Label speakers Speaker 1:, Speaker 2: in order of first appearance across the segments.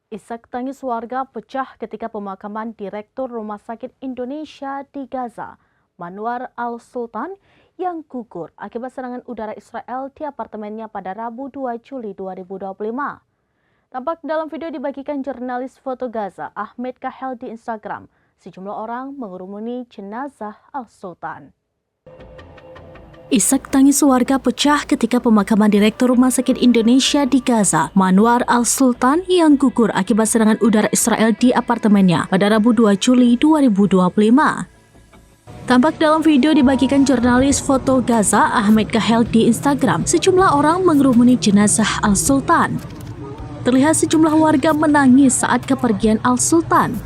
Speaker 1: Isak tangis warga pecah ketika pemakaman Direktur Rumah Sakit Indonesia di Gaza, Manwar Al-Sultan, yang gugur akibat serangan udara Israel di apartemennya pada Rabu 2 Juli 2025. Tampak dalam video dibagikan jurnalis foto Gaza, Ahmed Kahel di Instagram, sejumlah orang mengerumuni jenazah Al-Sultan. Isak tangis warga pecah ketika pemakaman Direktur Rumah Sakit Indonesia di Gaza, Manwar Al-Sultan, yang gugur akibat serangan udara Israel di apartemennya pada Rabu 2 Juli 2025. Tampak dalam video dibagikan jurnalis foto Gaza, Ahmed Kahel di Instagram, sejumlah orang mengerumuni jenazah Al-Sultan. Terlihat sejumlah warga menangis saat kepergian Al-Sultan.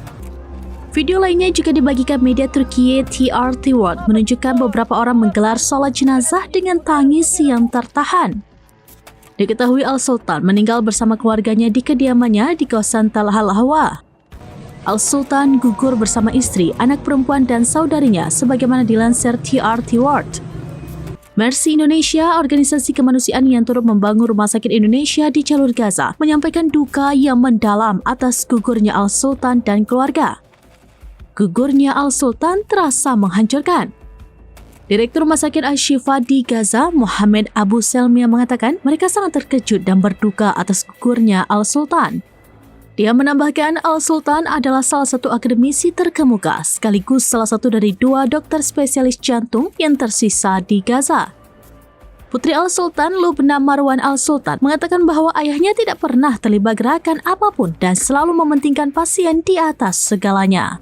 Speaker 1: Video lainnya juga dibagikan media Turkiye TRT World menunjukkan beberapa orang menggelar sholat jenazah dengan tangis yang tertahan. Diketahui Al-Sultan meninggal bersama keluarganya di kediamannya di kawasan Tal Halwa. Al-Sultan gugur bersama istri, anak perempuan dan saudarinya sebagaimana dilansir TRT World. Mercy Indonesia, organisasi kemanusiaan yang turut membangun Rumah Sakit Indonesia di jalur Gaza, menyampaikan duka yang mendalam atas gugurnya Al-Sultan dan keluarga. Gugurnya Al-Sultan terasa menghancurkan. Direktur Rumah Sakit Al-Shifa di Gaza, Muhammad Abu Selmia, mengatakan mereka sangat terkejut dan berduka atas gugurnya Al-Sultan. Dia menambahkan Al-Sultan adalah salah satu akademisi terkemuka sekaligus salah satu dari 2 dokter spesialis jantung yang tersisa di Gaza. Putri Al-Sultan, Lubna Marwan Al-Sultan, mengatakan bahwa ayahnya tidak pernah terlibat gerakan apapun dan selalu mementingkan pasien di atas segalanya.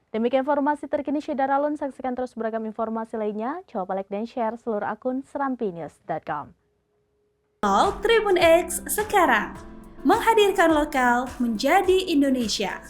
Speaker 1: Demikian informasi terkini Syedara Alun. Saksikan terus beragam informasi lainnya. Coba like dan share seluruh akun serampinews.com.
Speaker 2: Tribun X sekarang menghadirkan lokal menjadi Indonesia.